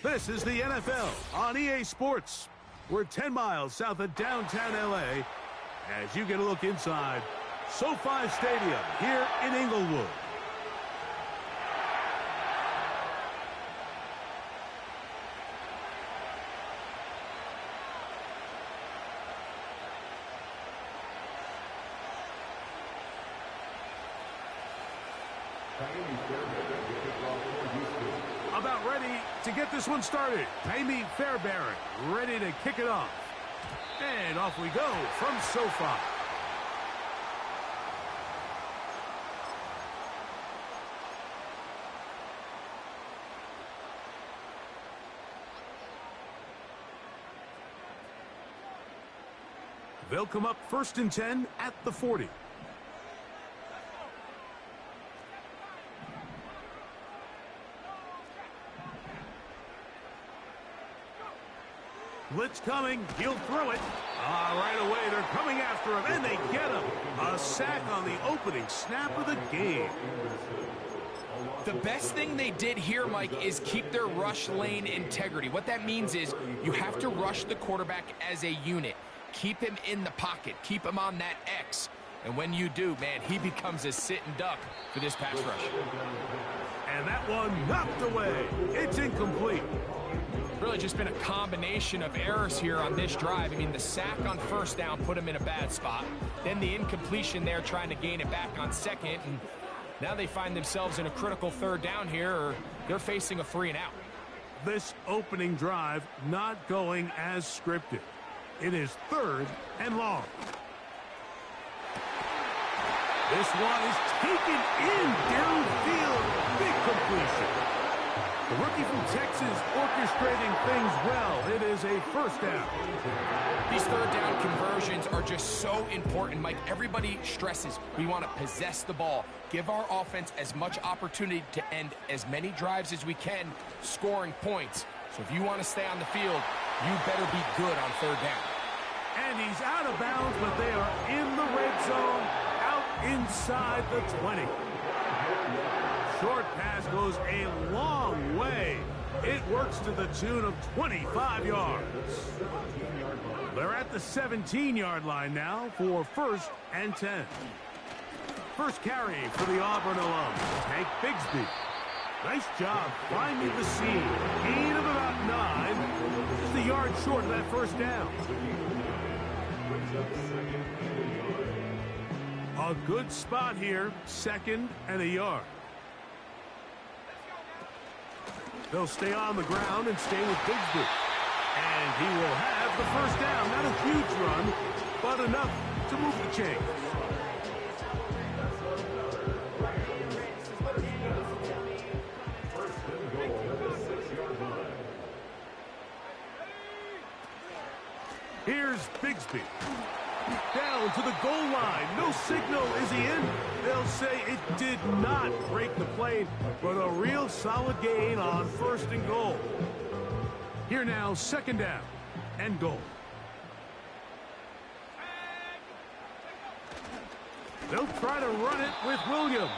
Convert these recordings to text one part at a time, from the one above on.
This is the NFL on EA Sports. We're 10 miles south of downtown LA as you get a look inside SoFi Stadium here in Inglewood. About ready to get this one started. Jamie Fairbairn ready to kick it off. And off we go from SoFi. They'll come up 1st and 10 at the 40. Blitz coming. He'll throw it. Right away, they're coming after him, and they get him. A sack on the opening snap of the game. The best thing they did here, Mike, is keep their rush lane integrity. What that means is you have to rush the quarterback as a unit. Keep him in the pocket. Keep him on that X. And when you do, man, he becomes a sitting duck for this pass rush. And that one knocked away. It's incomplete. Really just been a combination of errors here on this drive. I mean, the sack on 1st down put him in a bad spot. Then the incompletion there trying to gain it back on 2nd. And now they find themselves in a critical 3rd down here, or they're facing a 3 and out. This opening drive not going as scripted. It is 3rd and long. This one is taken in downfield. Big completion. The rookie from Texas orchestrating things well. It is a 1st down. These 3rd down conversions are just so important, Mike. Everybody stresses we want to possess the ball, give our offense as much opportunity to end as many drives as we can, scoring points. So if you want to stay on the field, you better be good on 3rd down. And he's out of bounds, but they are in the red zone, out inside the 20. Short pass goes a long way. It works to the tune of 25 yards. They're at the 17-yard line now for 1st and 10. First carry for the Auburn alum, Tank Bigsby. Nice job finding the seam. Gain of about 9. Just a yard short of that 1st down. A good spot here, 2nd and a yard. They'll stay on the ground and stay with Bigsby. And he will have the 1st down. Not a huge run, but enough to move the chains. Here's Bigsby. Down to the goal line. No signal. Is he in? They'll say it did not break the plane, but a real solid gain on 1st and goal. Here now, 2nd down and goal. They'll try to run it with Williams.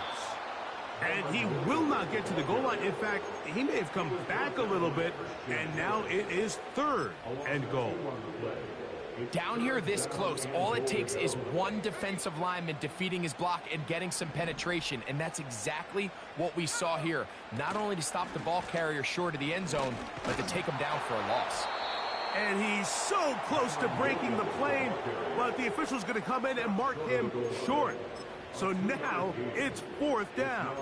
And he will not get to the goal line. In fact, he may have come back a little bit, and now it is 3rd and goal. Down here this close, all it takes is one defensive lineman defeating his block and getting some penetration, and that's exactly what we saw here. Not only to stop the ball carrier short of the end zone, but to take him down for a loss. And he's so close to breaking the plane, but the official's going to come in and mark him short. So now it's 4th down.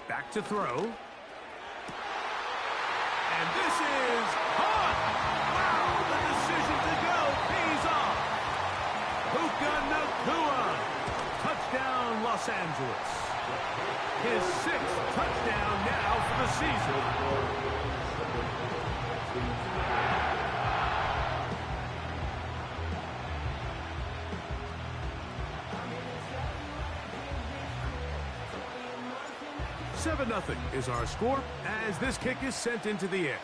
Back to throw. And this is caught. Wow, the decision to go pays off. Puka Nacua. Touchdown, Los Angeles. His 6th touchdown now for the season. 7-0 is our score as this kick is sent into the air.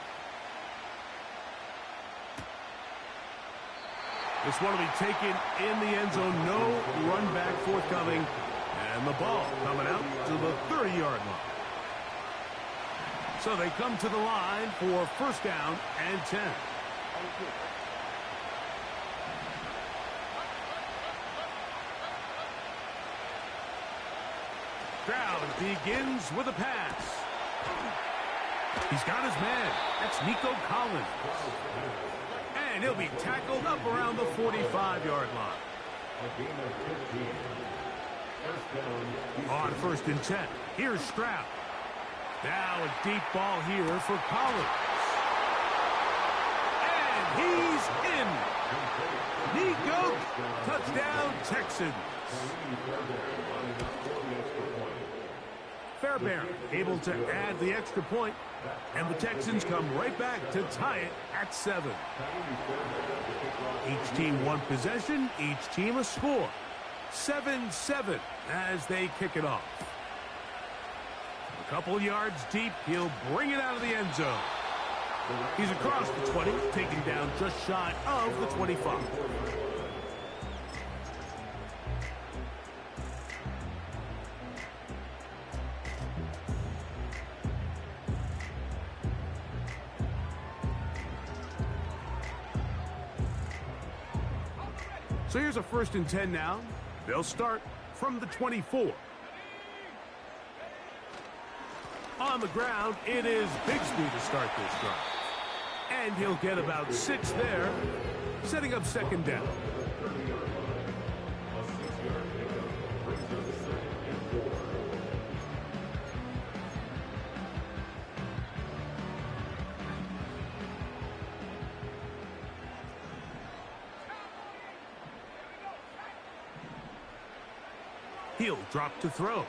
This one will be taken in the end zone. No run back forthcoming. And the ball coming out to the 30-yard line. So they come to the line for first down and 10. Stroud begins with a pass. He's got his man. That's Nico Collins. And he'll be tackled up around the 45-yard line. On first and 10, here's Stroud. Now a deep ball here for Collins. And he's in. Nico, touchdown Texans. Fairbairn able to add the extra point, and the Texans come right back to tie it at 7. Each team one possession, each team a score. 7-7 as they kick it off. A couple yards deep, he'll bring it out of the end zone. He's across the 20, taken down just shy of the 25. So here's a first and 10 now. They'll start from the 24. On the ground, it is Bigsby to start this drive. And he'll get about 6 there, setting up second down. He'll drop to throw.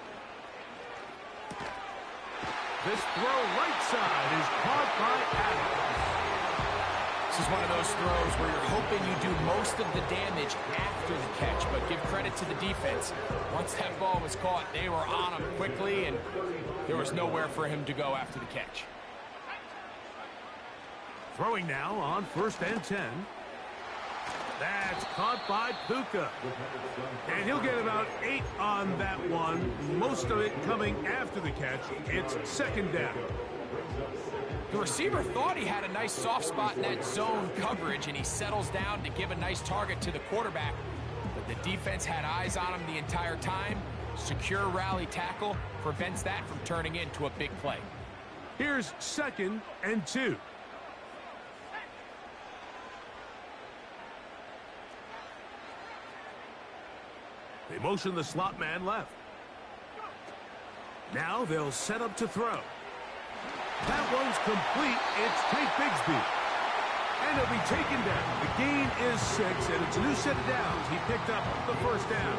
This throw right side is caught by Adams. This is one of those throws where you're hoping you do most of the damage after the catch, but give credit to the defense. Once that ball was caught, they were on him quickly, and there was nowhere for him to go after the catch. Throwing now on first and 10. That's caught by Puka. And he'll get about 8 on that one. Most of it coming after the catch. It's second down. The receiver thought he had a nice soft spot in that zone coverage, and he settles down to give a nice target to the quarterback. But the defense had eyes on him the entire time. Secure rally tackle prevents that from turning into a big play. Here's second and 2. They motion the slot man left. Now they'll set up to throw. That one's complete. It's Jake Bigsby. And he'll be taken down. The gain is 6, and it's a new set of downs. He picked up the first down.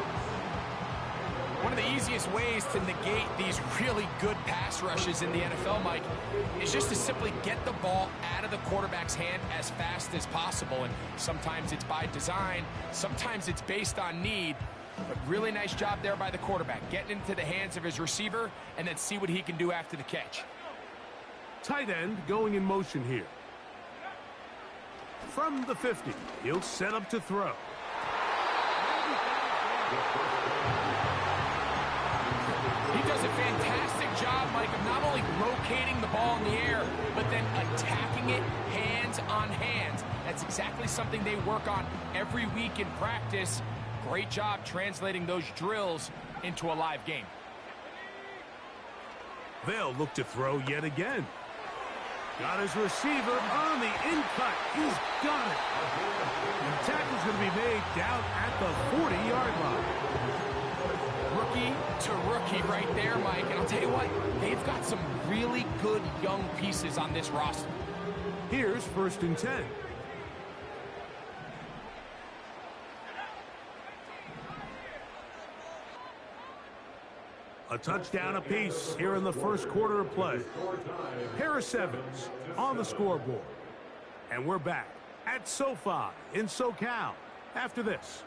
One of the easiest ways to negate these really good pass rushes in the NFL, Mike, is just to simply get the ball out of the quarterback's hand as fast as possible. And sometimes it's by design. Sometimes it's based on need. But really nice job there by the quarterback, getting into the hands of his receiver and then see what he can do after the catch. Tight end going in motion here. From the 50, he'll set up to throw. He does a fantastic job, Mike, of not only locating the ball in the air, but then attacking it hands on hands. That's exactly something they work on every week in practice. Great job translating those drills into a live game. They'll look to throw yet again. Got his receiver on the in-cut. He's got it. And the tackle's going to be made down at the 40-yard line. Rookie to rookie right there, Mike. And I'll tell you what, they've got some really good young pieces on this roster. Here's first and 10. A touchdown apiece here in the first quarter of play. Harris Evans on the scoreboard. And we're back at SoFi in SoCal after this.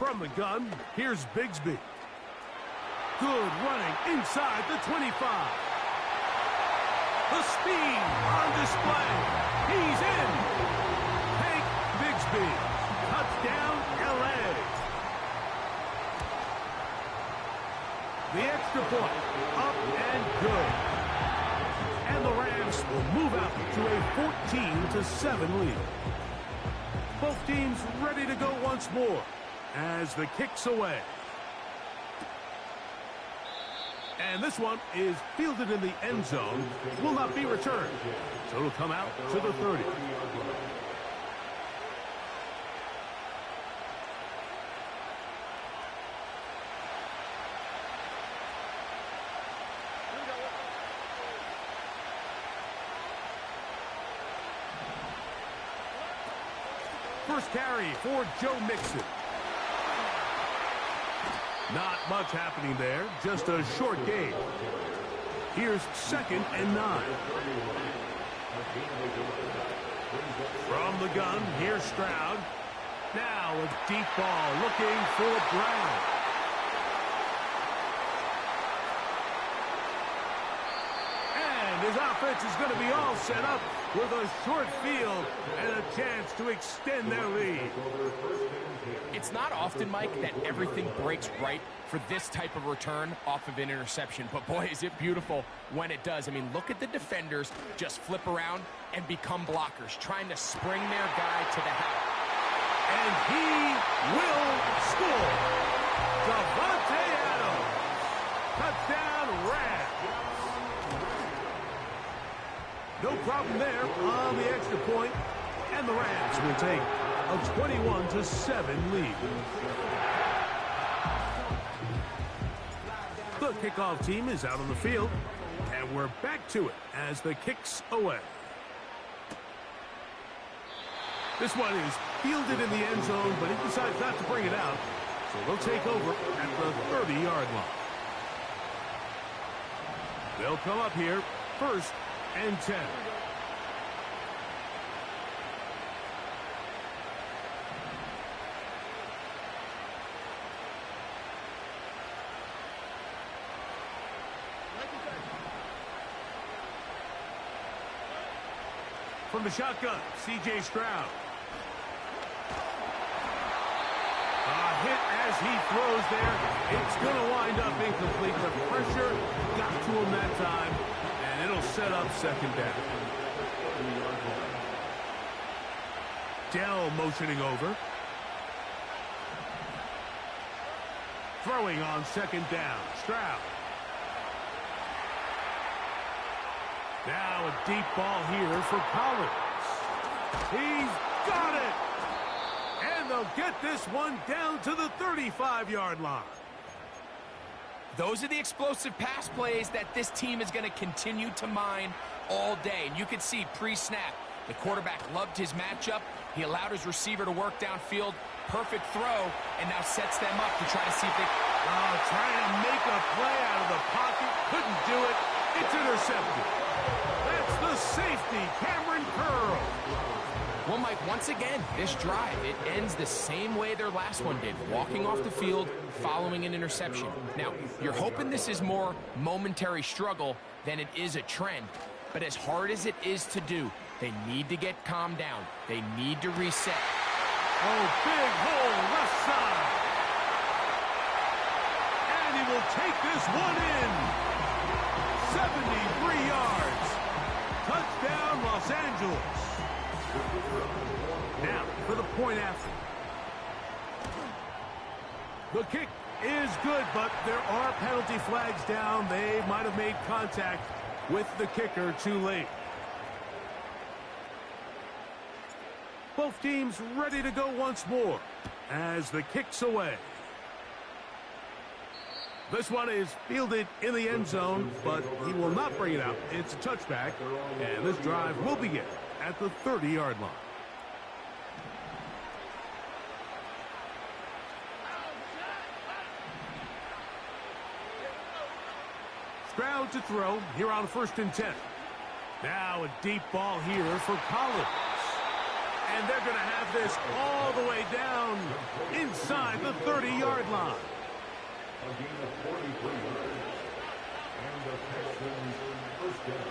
From the gun, here's Bigsby. Good running inside the 25. The speed on display. He's in. Hank Bigsby. Touchdown, L.A. The extra point. Up and good. And the Rams will move out to a 14-7 lead. Both teams ready to go once more as the kick's away. And this one is fielded in the end zone. Will not be returned. So it'll come out to the 30. First carry for Joe Mixon. Not much happening there, just a short gain. Here's 2nd and 9. From the gun, here's Stroud. Now a deep ball looking for Brown. And his offense is going to be all set up with a short field and a chance to extend their lead. It's not often, Mike, that everything breaks right for this type of return off of an interception. But, boy, is it beautiful when it does. I mean, look at the defenders just flip around and become blockers, trying to spring their guy to the house. And he will score. Davante Adams. Touchdown, Rams. No problem there on the extra point. And the Rams will take a 21-7 lead. The kickoff team is out on the field, and we're back to it as the kick's away. This one is fielded in the end zone, but he decides not to bring it out, so they'll take over at the 30-yard line. They'll come up here, 1st and 10. From the shotgun, C.J. Stroud. A hit as he throws there. It's going to wind up incomplete. The pressure got to him that time, and it'll set up 2nd down. Dell motioning over. Throwing on 2nd down. Stroud. Now a deep ball here for Collins. He's got it! And they'll get this one down to the 35-yard line. Those are the explosive pass plays that this team is going to continue to mine all day. And you can see pre-snap, the quarterback loved his matchup. He allowed his receiver to work downfield. Perfect throw, and now sets them up to try to see if they... trying to make a play out of the pocket. Couldn't do it. It's intercepted. That's the safety, Cameron Curl. Well, Mike, once again, this drive, it ends the same way their last one did, walking off the field, following an interception. Now, you're hoping this is more momentary struggle than it is a trend, but as hard as it is to do, they need to get calmed down. They need to reset. Oh, big hole, left side. And he will take this one in. 73 yards. Touchdown, Los Angeles. Now, for the point after. The kick is good, but there are penalty flags down. They might have made contact with the kicker too late. Both teams ready to go once more as the kick's away. This one is fielded in the end zone, but he will not bring it out. It's a touchback, and this drive will begin at the 30-yard line. Stroud to throw here on 1st and 10. Now a deep ball here for Collins. And they're going to have this all the way down inside the 30-yard line. A gain of 43 yards. And the Texans first down.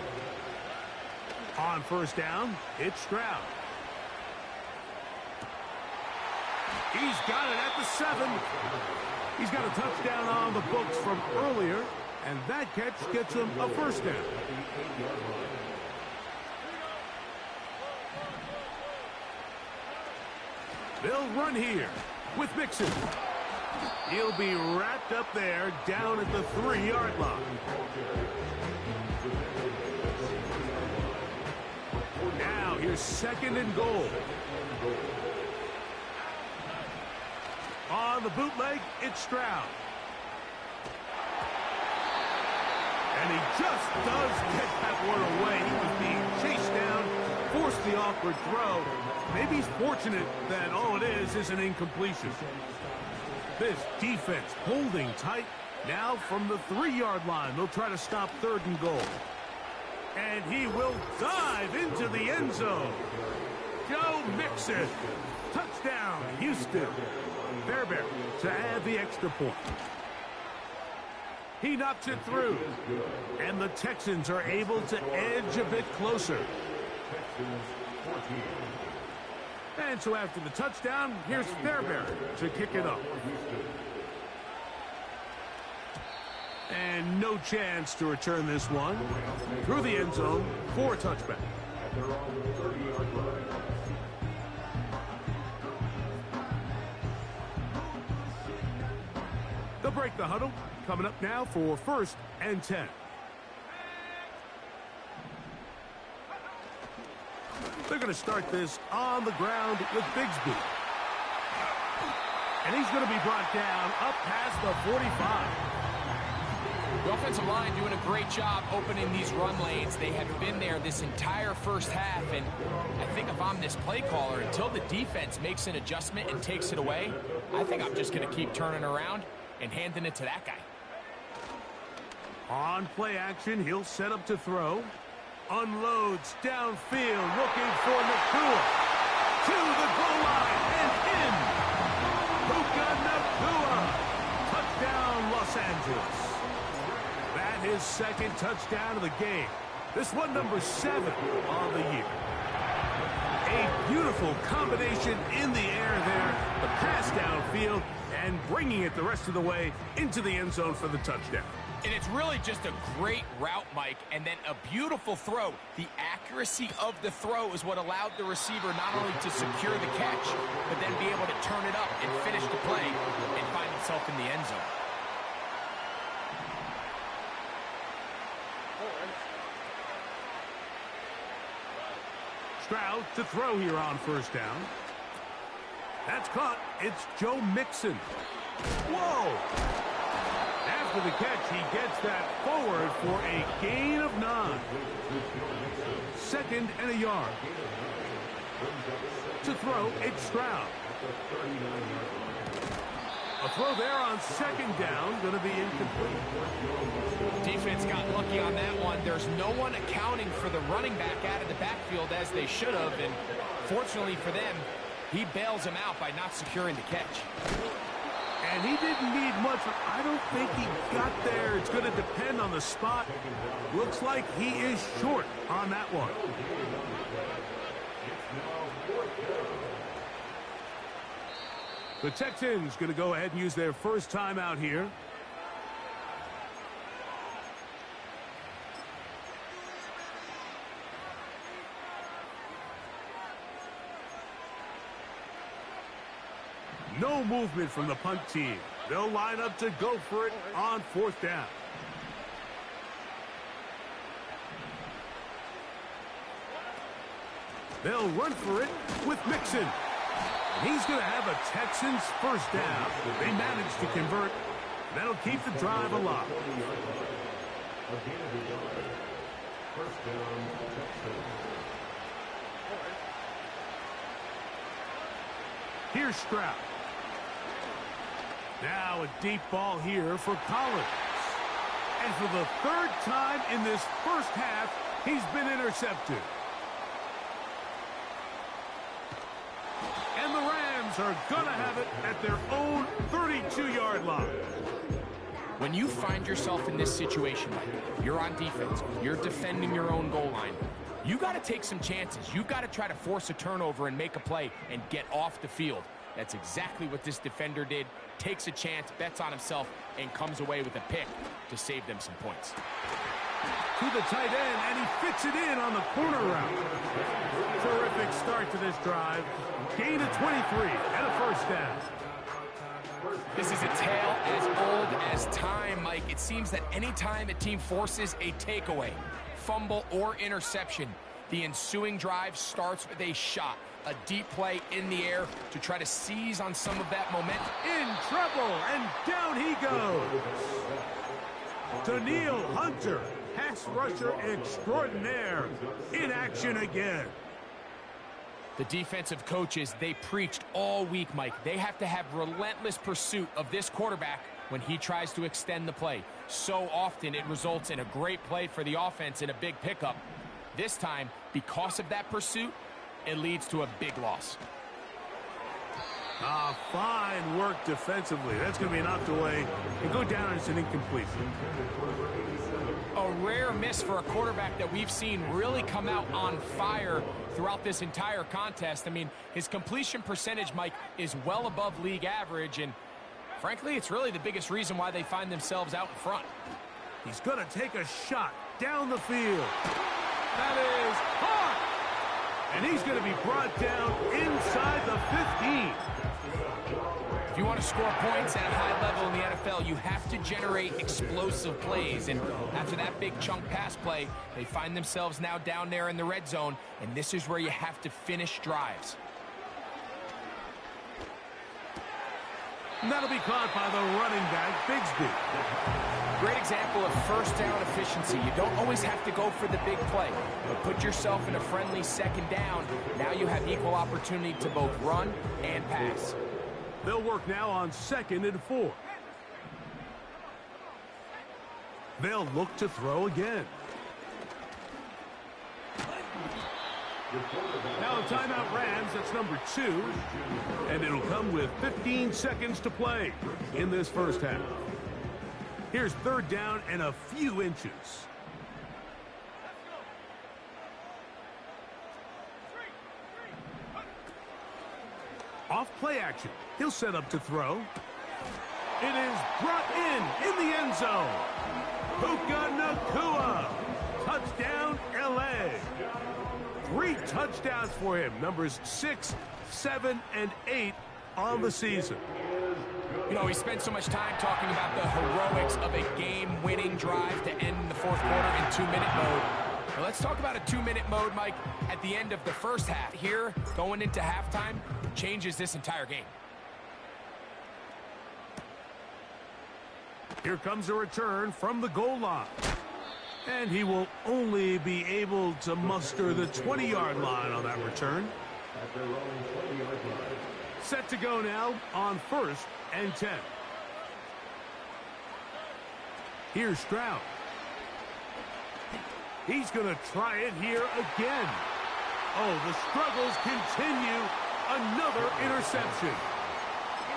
On first down, it's Stroud. He's got it at the 7. He's got a touchdown on the books from earlier, and that catch gets him a first down. They'll run here with Mixon. He'll be wrapped up there down at the 3-yard line. Now here's second and goal. On the bootleg, it's Stroud. And he just does get that one away. He was being chased down, forced the awkward throw. Maybe he's fortunate that all it is an incompletion. This defense holding tight. Now from the 3-yard line, they'll try to stop third and goal. And he will dive into the end zone. Joe Mixon. Touchdown, Houston. Fairbairn to add the extra point. He knocks it through. And the Texans are able to edge a bit closer. And so after the touchdown, here's Fairbairn to kick it up. And no chance to return this one. Through the end zone for a touchback. They'll break the huddle. Coming up now for first and 10. They're going to start this on the ground with Bigsby. And he's going to be brought down up past the 45. The offensive line doing a great job opening these run lanes. They have been there this entire first half, and I think if I'm this play caller, until the defense makes an adjustment and takes it away, I think I'm just going to keep turning around and handing it to that guy. On play action, he'll set up to throw. Unloads downfield, looking for Nakua. To the goal line and in. Puka Nakua. Touchdown, Los Angeles. That is second touchdown of the game. This one number 7 on the year. A beautiful combination in the air there. The pass downfield and bringing it the rest of the way into the end zone for the touchdown. And it's really just a great route, Mike, and then a beautiful throw. The accuracy of the throw is what allowed the receiver not only to secure the catch, but then be able to turn it up and finish the play and find himself in the end zone. Stroud to throw here on first down. That's caught. It's Joe Mixon. Whoa! After the catch, he gets that forward for a gain of 9. Second and a yard. To throw, it's Stroud. A throw there on second down, going to be incomplete. Defense got lucky on that one. There's no one accounting for the running back out of the backfield as they should have, and fortunately for them, he bails him out by not securing the catch. And he didn't need much. I don't think he got there. It's going to depend on the spot. Looks like he is short on that one. The Texans going to go ahead and use their first timeout here. No movement from the punt team. They'll line up to go for it on fourth down. They'll run for it with Mixon. He's going to have a Texans first down. They managed to convert. That'll keep the drive alive. Here's Stroud. Now a deep ball here for Collins. And for the third time in this first half, he's been intercepted. are going to have it at their own 32-yard line. When you find yourself in this situation, Mike, you're on defense, you're defending your own goal line, you got to take some chances. You got to try to force a turnover and make a play and get off the field. That's exactly what this defender did. Takes a chance, bets on himself, and comes away with a pick to save them some points. To the tight end, and he fits it in on the corner route. Terrific start to this drive. Gain of 23 and a first down. This is a tale as old as time, Mike. It seems that anytime a team forces a takeaway, fumble, or interception, the ensuing drive starts with a shot, a deep play in the air to try to seize on some of that momentum. In trouble, and down he goes. Danielle Hunter, pass rusher extraordinaire, in action again. The defensive coaches, they preached all week, Mike. They have to have relentless pursuit of this quarterback when he tries to extend the play. So often it results in a great play for the offense and a big pickup. This time, because of that pursuit, it leads to a big loss. Fine work defensively. That's going to be knocked away and go down as an incomplete. A rare miss for a quarterback that we've seen really come out on fire throughout this entire contest. I mean, his completion percentage, Mike, is well above league average, and frankly, it's really the biggest reason why they find themselves out in front. He's going to take a shot down the field. That is caught! And he's going to be brought down inside the 15. If you want to score points at a high level in the NFL, you have to generate explosive plays. And after that big chunk pass play, they find themselves now down there in the red zone, and this is where you have to finish drives. And that'll be caught by the running back, Bigsby. Great example of first down efficiency. You don't always have to go for the big play, but put yourself in a friendly second down. Now you have equal opportunity to both run and pass. They'll work now on 2nd and 4. They'll look to throw again. Now a timeout Rams, that's number 2. And it'll come with 15 seconds to play in this first half. Here's 3rd down and a few inches. Off play action. He'll set up to throw. It is brought in the end zone. Puka Nacua. Touchdown, L.A. 3 touchdowns for him. Numbers 6, 7, and 8 on the season. You know, we spent so much time talking about the heroics of a game-winning drive to end the 4th quarter in 2-minute mode. Well, let's talk about a 2-minute mode, Mike, at the end of the first half. Here, going into halftime, changes this entire game. Here comes a return from the goal line. And he will only be able to muster the 20-yard line on that return. Set to go now on 1st and 10. Here's Stroud. He's going to try it here again. Oh, the struggles continue. Another interception.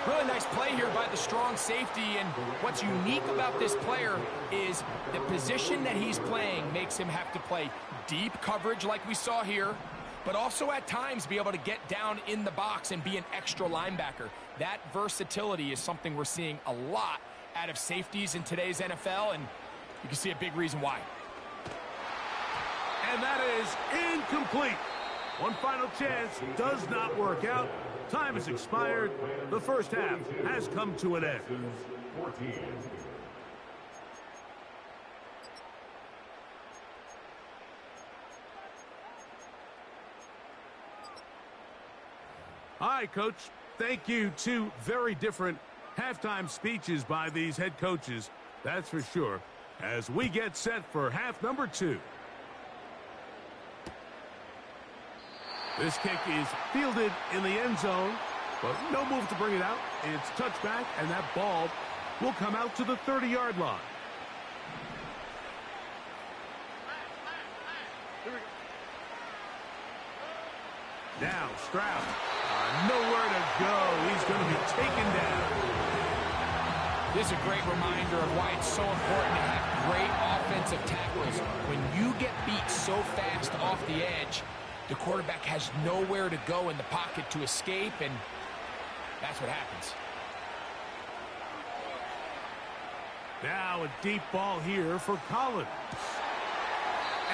Really nice play here by the strong safety, and what's unique about this player is the position that he's playing makes him have to play deep coverage like we saw here, but also at times be able to get down in the box and be an extra linebacker. That versatility is something we're seeing a lot out of safeties in today's NFL, and you can see a big reason why. And that is incomplete. One final chance does not work out. Time has expired. The first half has come to an end. All right, Coach. Thank you. 2 very different halftime speeches by these head coaches. That's for sure. As we get set for half number 2. This kick is fielded in the end zone, but no move to bring it out. It's touchback, and that ball will come out to the 30-yard line. Now Stroud. Nowhere to go. He's going to be taken down. This is a great reminder of why it's so important to have great offensive tackles. When you get beat so fast off the edge, the quarterback has nowhere to go in the pocket to escape, and that's what happens. Now a deep ball here for Collins.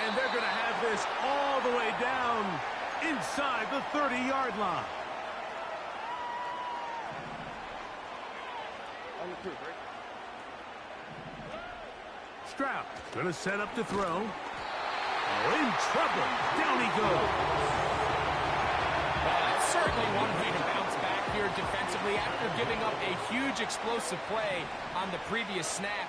And they're going to have this all the way down inside the 30-yard line. Stroud going to set up to throw. Oh, in trouble. Down he goes. Well, that's certainly one way to bounce back here defensively after giving up a huge explosive play on the previous snap.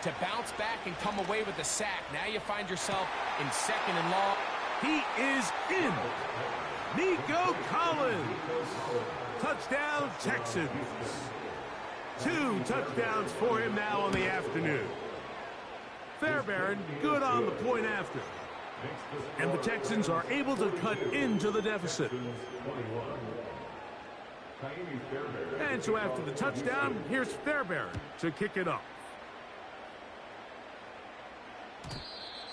To bounce back and come away with a sack. Now you find yourself in 2nd and long. He is in. Nico Collins. Touchdown, Texans. 2 touchdowns for him now on the afternoon. Fairbairn good on the point after. And the Texans are able to cut into the deficit. And so after the touchdown, here's Fairbairn to kick it off.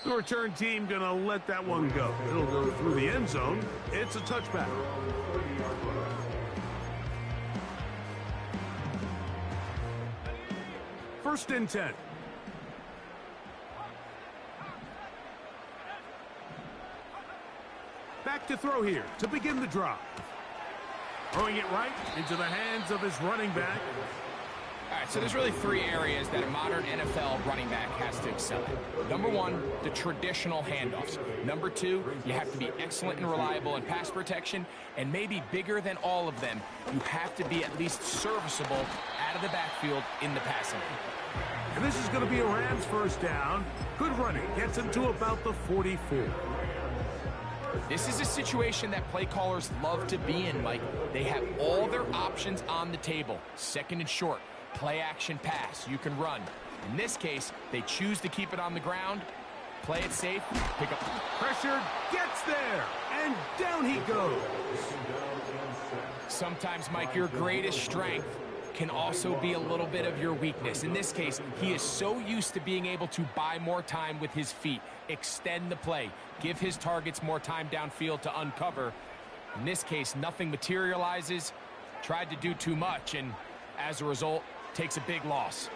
The return team going to let that one go. It'll go through the end zone. It's a touchback. First and 10. Back to throw here to begin the drive. Throwing it right into the hands of his running back. All right, so there's really 3 areas that a modern NFL running back has to excel at. Number 1, the traditional handoffs. Number 2, you have to be excellent and reliable in pass protection. And maybe bigger than all of them, you have to be at least serviceable out of the backfield in the passing game. And this is going to be a Rams first down. Good running. Gets him to about the 44. This is a situation that play callers love to be in, Mike. They have all their options on the table. 2nd and short. Play action pass. You can run. In this case, they choose to keep it on the ground, play it safe, pick up. Pressure gets there, and down he goes. Sometimes, Mike, your greatest strength can also be a little bit of your weakness. In this case, he is so used to being able to buy more time with his feet, extend the play, give his targets more time downfield to uncover. In this case, nothing materializes, tried to do too much, and as a result, takes a big loss.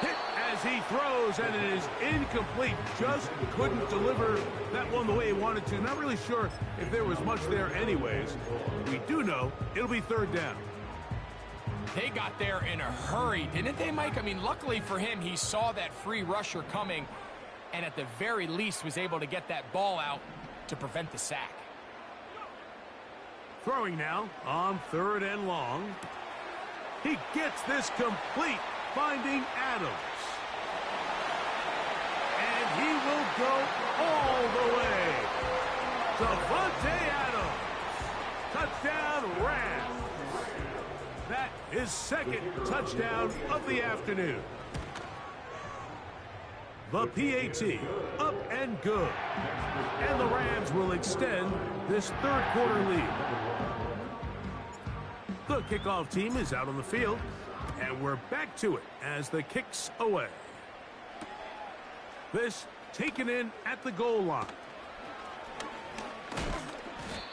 Hit as he throws, and it is incomplete. Just couldn't deliver that one the way he wanted to. Not really sure if there was much there anyways. We do know it'll be 3rd down. They got there in a hurry, didn't they, Mike? I mean, luckily for him, he saw that free rusher coming, and at the very least was able to get that ball out to prevent the sack. Throwing now on 3rd and long. He gets this complete, finding Adams. And he will go all the way. Devontae Adams. Touchdown, Rams. That is 2nd touchdown of the afternoon. The PAT up and good. And the Rams will extend this 3rd quarter lead. The kickoff team is out on the field, and we're back to it as the kick's away. This taken in at the goal line.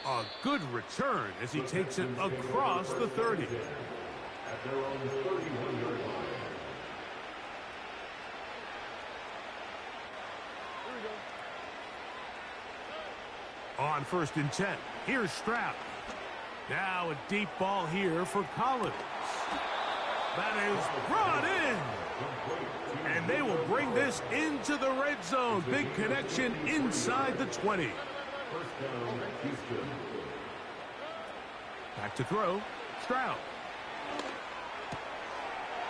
A good return as he takes it across the 30. At their own 31-yard line. On 1st and 10, here's Stroud. Now a deep ball here for Collins. That is brought in. And they will bring this into the red zone. Big connection inside the 20. First down, Houston. Back to throw. Stroud.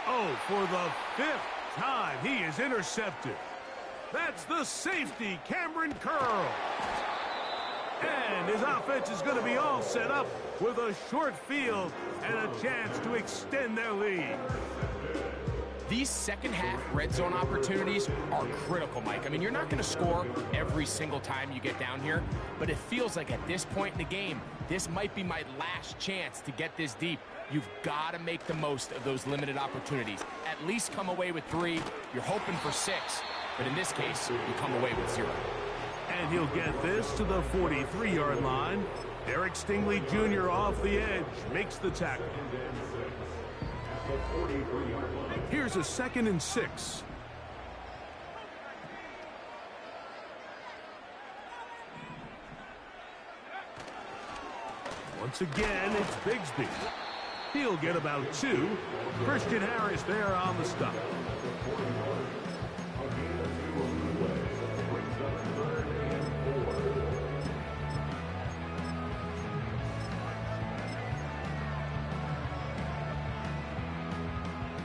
Oh, for the 5th time, he is intercepted. That's the safety, Cameron Curl. And his offense is going to be all set up with a short field and a chance to extend their lead. These second-half red zone opportunities are critical, Mike. I mean, you're not going to score every single time you get down here, but it feels like at this point in the game, this might be my last chance to get this deep. You've got to make the most of those limited opportunities. At least come away with 3. You're hoping for 6, but in this case, you come away with 0. And he'll get this to the 43-yard line. Derek Stingley Jr. off the edge makes the tackle. Here's a 2nd and 6. Once again, it's Bigsby. He'll get about 2. Christian Harris there on the stop.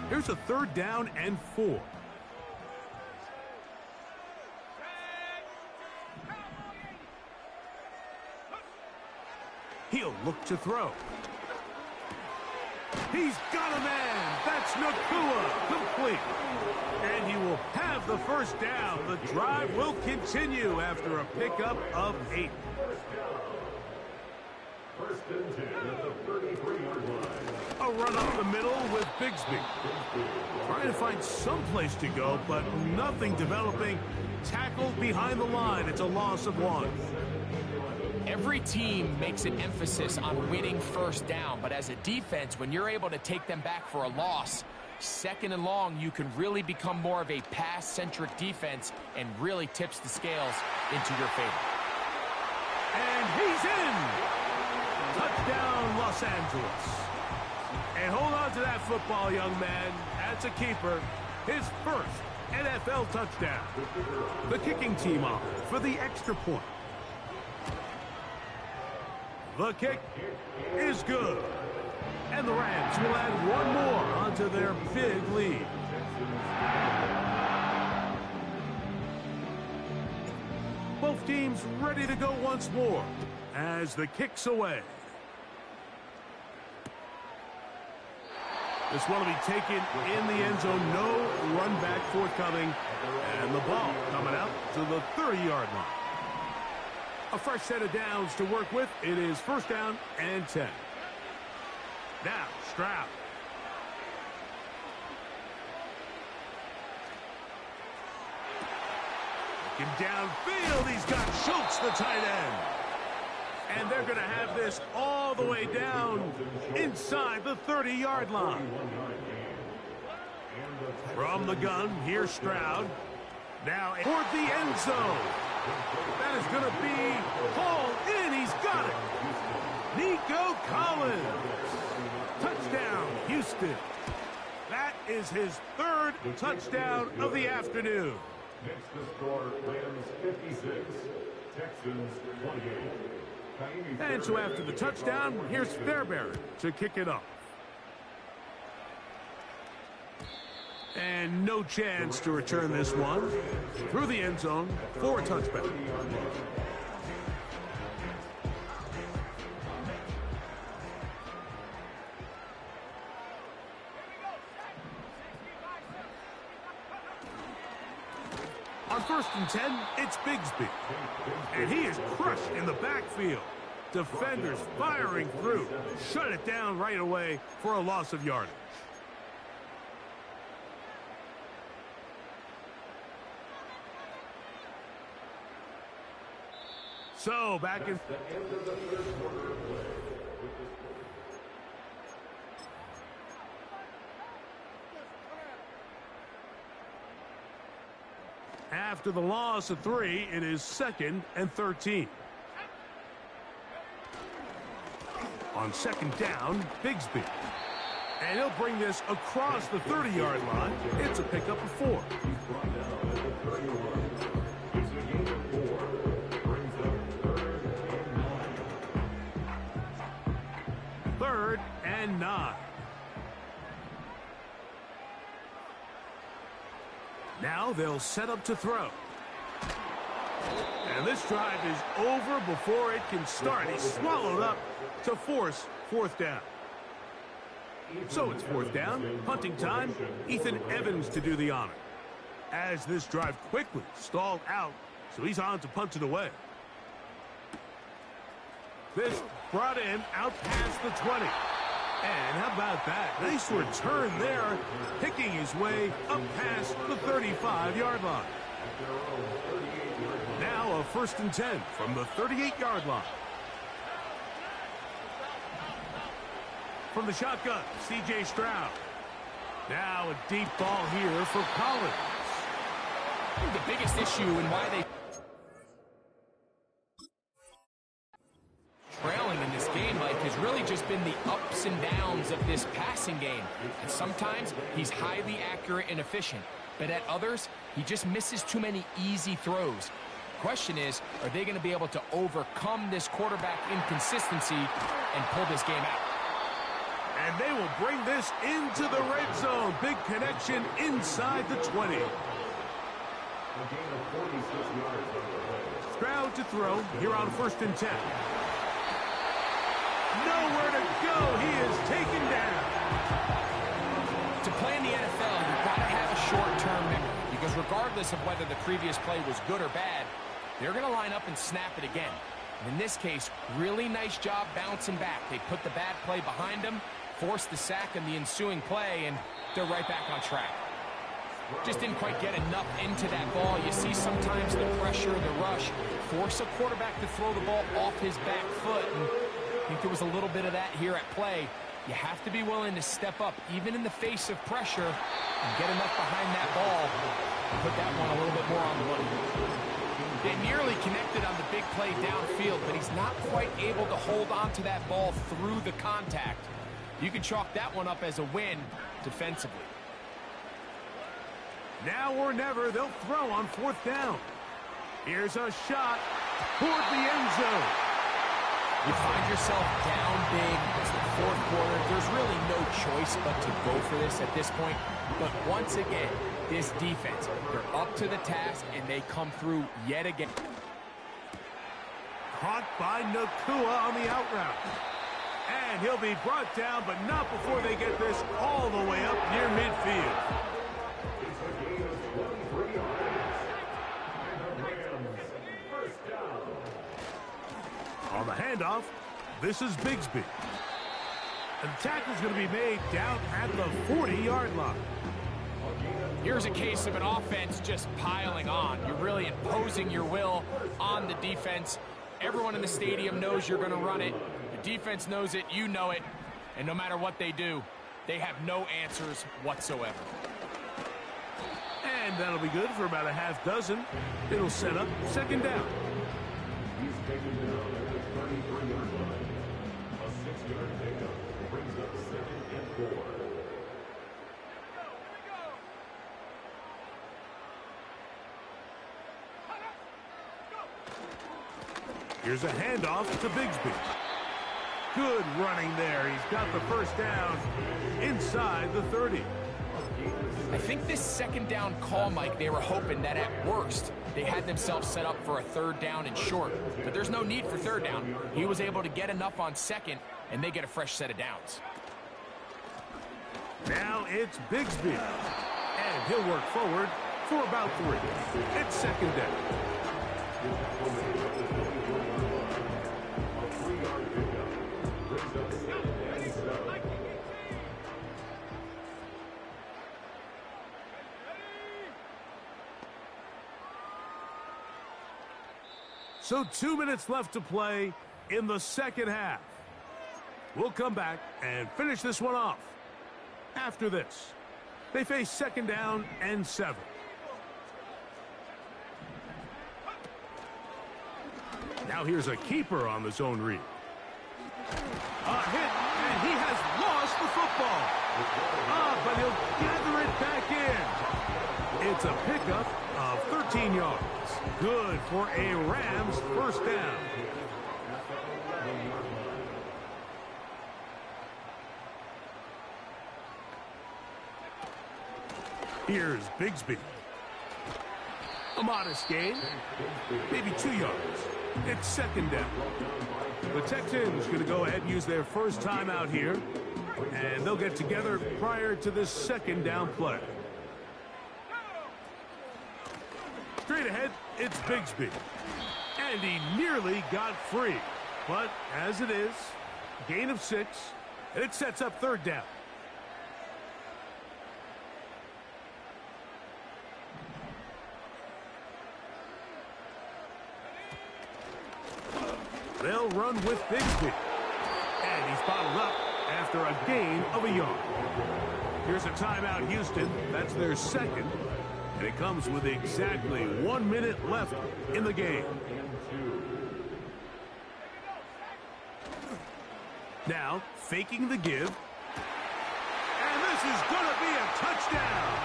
Here's a 3rd down and 4. He'll look to throw. He's got a man. That's Nakua. Complete. And he will have the first down. The drive will continue after a pickup of 8. First and 10 at the 33-yard line. A run up the middle with Bigsby. Trying to find some place to go, but nothing developing. Tackled behind the line. It's a loss of 1. Every team makes an emphasis on winning first down, but as a defense, when you're able to take them back for a loss, 2nd and long, you can really become more of a pass-centric defense and really tips the scales into your favor. And he's in! Touchdown, Los Angeles. And hold on to that football, young man. That's a keeper. His first NFL touchdown. The kicking team off for the extra point. The kick is good. And the Rams will add 1 more onto their big lead. Both teams ready to go once more as the kick's away. This one will be taken in the end zone. No run back forthcoming. And the ball coming out to the 30-yard line. A fresh set of downs to work with. It is 1st down and 10. Now, Stroud. Looking downfield. He's got Schultz, the tight end. And they're going to have this all the way down inside the 30-yard line. From the gun, here's Stroud. Now toward the end zone. That is going to be hauled in. He's got it. Nico Collins. Touchdown, Houston. That is his 3rd touchdown of the afternoon. Next to score, Rams 56, Texans 28. And so after the touchdown, here's Fairbairn to kick it off. And no chance to return this one. Through the end zone for a touchback. On 1st and 10, it's Bigsby. And he is crushed in the backfield. Defenders firing through. Shut it down right away for a loss of yardage. So back in. After the loss of 3, it is 2nd and 13. On 2nd down, Bigsby. And he'll bring this across the 30-yard line. It's a pickup of 4. Third and 9. Now they'll set up to throw. And this drive is over before it can start. He's swallowed up to force 4th down. So it's fourth down, punting time, Ethan Evans to do the honor. As this drive quickly stalled out, so he's on to punt it away. This brought him out past the 20. And how about that? Nice return there, picking his way up past the 35-yard line. Now a 1st and 10 from the 38-yard line. From the shotgun, C.J. Stroud. Now a deep ball here for Collins. I think the biggest issue and why they trailing in this game, Mike, has really just been the ups and downs of this passing game. And sometimes he's highly accurate and efficient, but at others, he just misses too many easy throws. Question is, are they going to be able to overcome this quarterback inconsistency and pull this game out? And they will bring this into the red zone. Big connection inside the 20. Stroud to throw here on 1st and 10. Nowhere to go. He is taken down. To play in the NFL, you've got to have a short-term memory, because regardless of whether the previous play was good or bad, they're going to line up and snap it again. And in this case, really nice job bouncing back. They put the bad play behind them, forced the sack in the ensuing play, and they're right back on track. Just didn't quite get enough into that ball. You see sometimes the pressure, the rush, force a quarterback to throw the ball off his back foot. And I think there was a little bit of that here at play. You have to be willing to step up, even in the face of pressure, and get enough behind that ball and put that one a little bit more on the money. They nearly connected on the big play downfield, but he's not quite able to hold on to that ball through the contact. You can chalk that one up as a win defensively. Now or never, they'll throw on 4th down. Here's a shot toward the end zone. You find yourself down big. It's the 4th quarter. There's really no choice but to go for this at this point. But once again, this defense, they're up to the task, and they come through yet again. Caught by Nakua on the out route. And he'll be brought down, but not before they get this all the way up near midfield. On the handoff, this is Bigsby. And the tackle's going to be made down at the 40-yard line. Here's a case of an offense just piling on. You're really imposing your will on the defense. Everyone in the stadium knows you're going to run it. The defense knows it, you know it. And no matter what they do, they have no answers whatsoever. And that'll be good for about a half dozen. It'll set up 2nd down. He's taken down at the 33-yard line. A 6-yard pickup brings up 2nd and 4. Here's a handoff to Bigsby. Good running there. He's got the 1st down inside the 30. I think this 2nd down call, Mike, they were hoping that at worst they had themselves set up for a 3rd down and short. But there's no need for 3rd down. He was able to get enough on 2nd, and they get a fresh set of downs. Now it's Bigsby. And he'll work forward for about 3. It's 2nd down. So 2 minutes left to play in the 2nd half. We'll come back and finish this one off. After this, they face 2nd down and 7. Now here's a keeper on the zone read. A hit, and he has lost the football. But he'll gather it back in. It's a pickup of 13 yards. Good for a Rams 1st down. Here's Bigsby. A modest gain, maybe 2 yards. It's 2nd down. The Texans going to go ahead and use their first timeout here. And they'll get together prior to this second down play. Straight ahead, it's Bigsby. And he nearly got free. But as it is, gain of 6, and it sets up third down. They'll run with Bigsby. And he's bottled up after a gain of a yard. Here's a timeout, Houston. That's their second. And it comes with exactly 1 minute left in the game. Now, faking the give. And this is going to be a touchdown.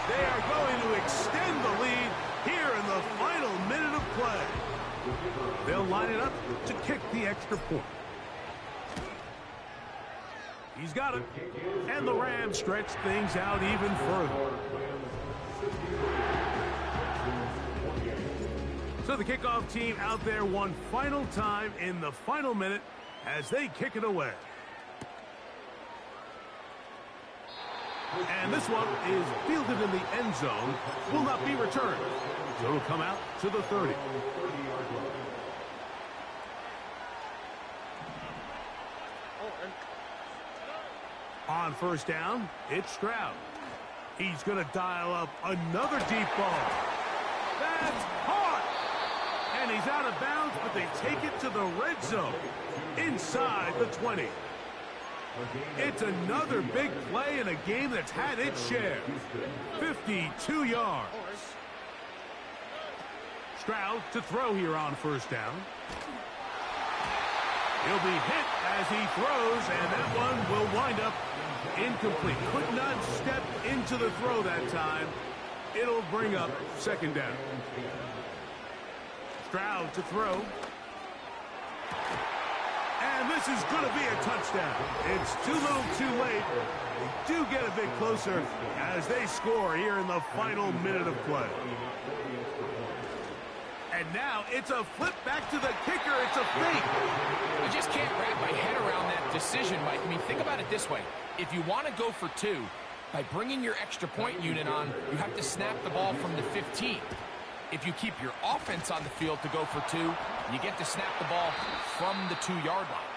They are going to extend the lead here in the final minute of play. They'll line it up to kick the extra point. He's got it. And the Rams stretch things out even further. So the kickoff team out there one final time in the final minute as they kick it away. And this one is fielded in the end zone, will not be returned. So it'll come out to the 30. On first down, it's Stroud. He's going to dial up another deep ball. That's caught! And he's out of bounds, but they take it to the red zone inside the 20. It's another big play in a game that's had its share. 52 yards. Stroud to throw here on first down. He'll be hit as he throws, and that one will wind up incomplete. Could not step into the throw that time. It'll bring up second down. Stroud to throw. And this is going to be a touchdown. It's too little too late. They do get a bit closer as they score here in the final minute of play. And now it's a flip back to the kicker. It's a fake. I just can't wrap my head around that decision, Mike. I mean, think about it this way. If you want to go for 2, by bringing your extra point unit on, you have to snap the ball from the 15. If you keep your offense on the field to go for 2, you get to snap the ball from the 2-yard line.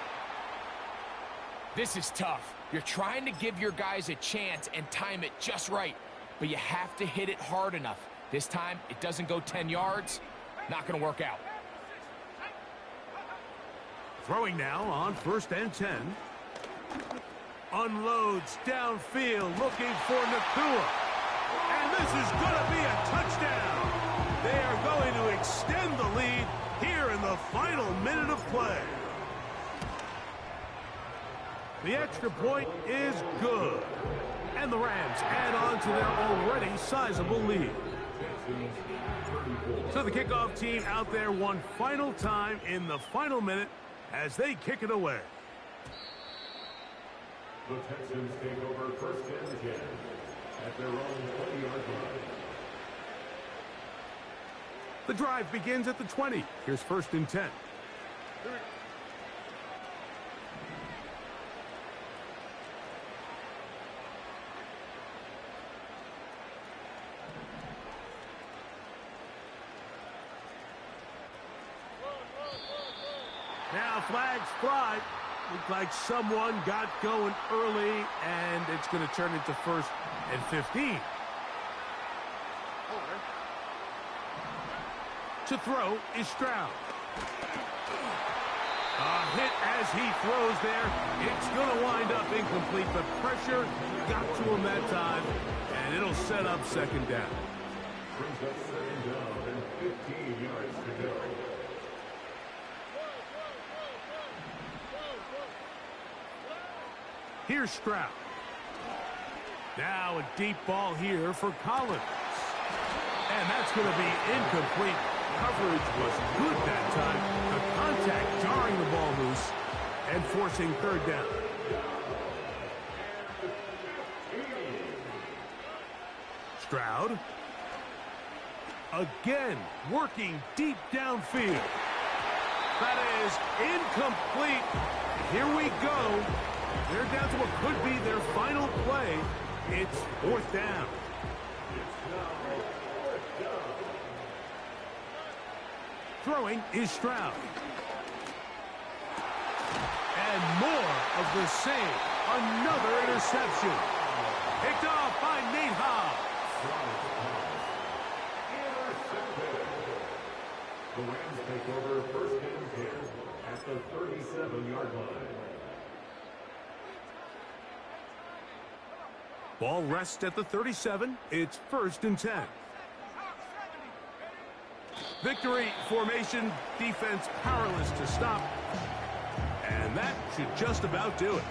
This is tough. You're trying to give your guys a chance and time it just right, but you have to hit it hard enough. This time, it doesn't go 10 yards. Not going to work out. Throwing now on first and 10. Unloads downfield looking for Nakua. And this is going to be a touchdown. They are going to extend the lead here in the final minute of play. The extra point is good. And the Rams add on to their already sizable lead. So the kickoff team out there one final time in the final minute as they kick it away. The Texans take over first and 10 at their own 20-yard line. The drive begins at the 20. Here's first and 10. Now flags fly. Looks like someone got going early, and it's going to turn into first and 15. To throw is Stroud. A hit as he throws there. It's going to wind up incomplete. The pressure got to him that time, and it'll set up second down. Brings up second down and 15 yards to go. Here's Stroud. Now a deep ball here for Collins. And that's going to be incomplete. Coverage was good that time. The contact jarring the ball loose and forcing third down. Stroud. Again, working deep downfield. That is incomplete. Here we go. They're down to what could be their final play. It's fourth down. Throwing is Stroud. And more of the same. Another interception. Picked off by Nate Hobbs. The Rams take over first and 10 at the 37-yard line. Ball rests at the 37. It's first and 10. Victory formation, defense powerless to stop. And that should just about do it.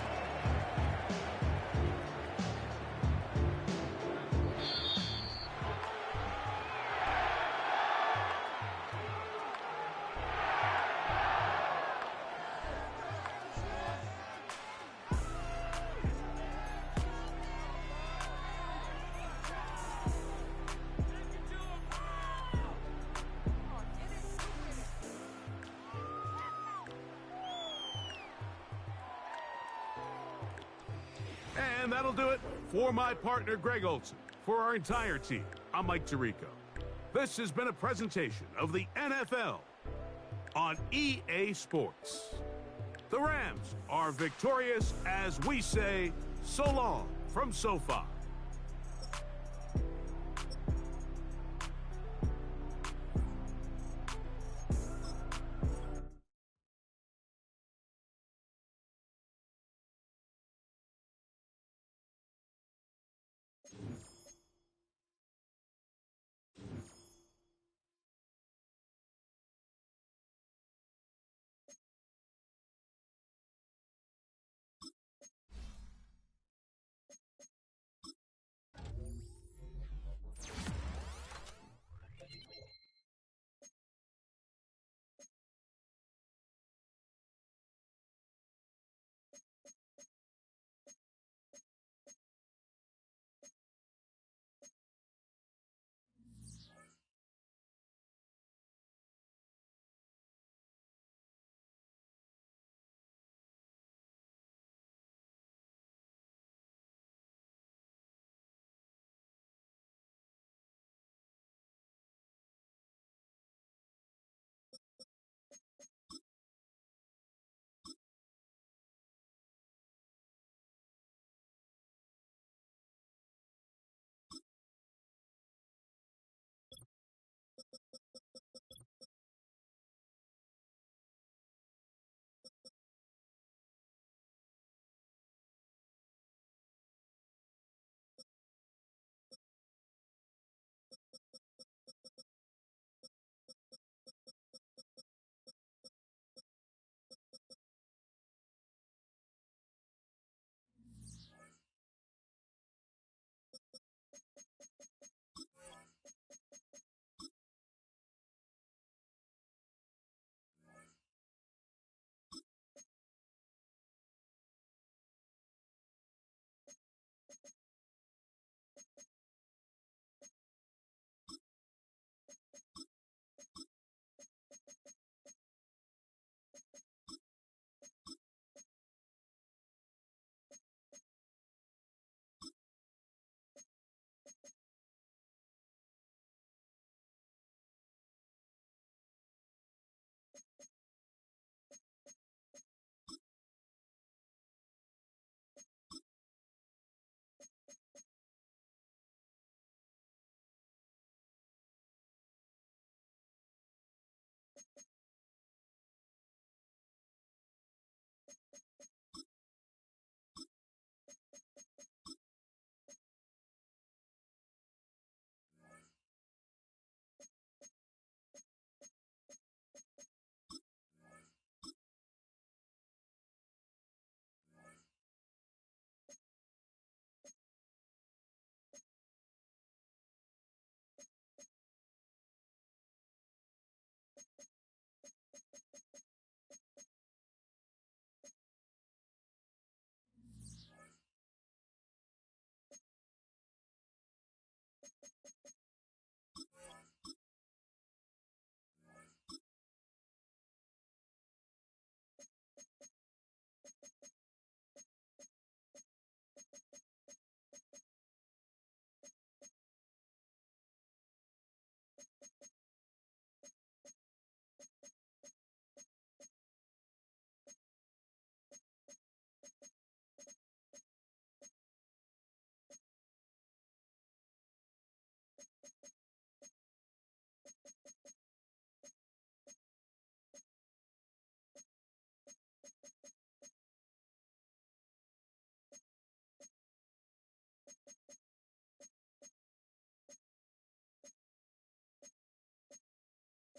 And that'll do it for my partner, Greg Olson. For our entire team, I'm Mike Tirico. This has been a presentation of the NFL on EA Sports. The Rams are victorious as we say so long from SoFi.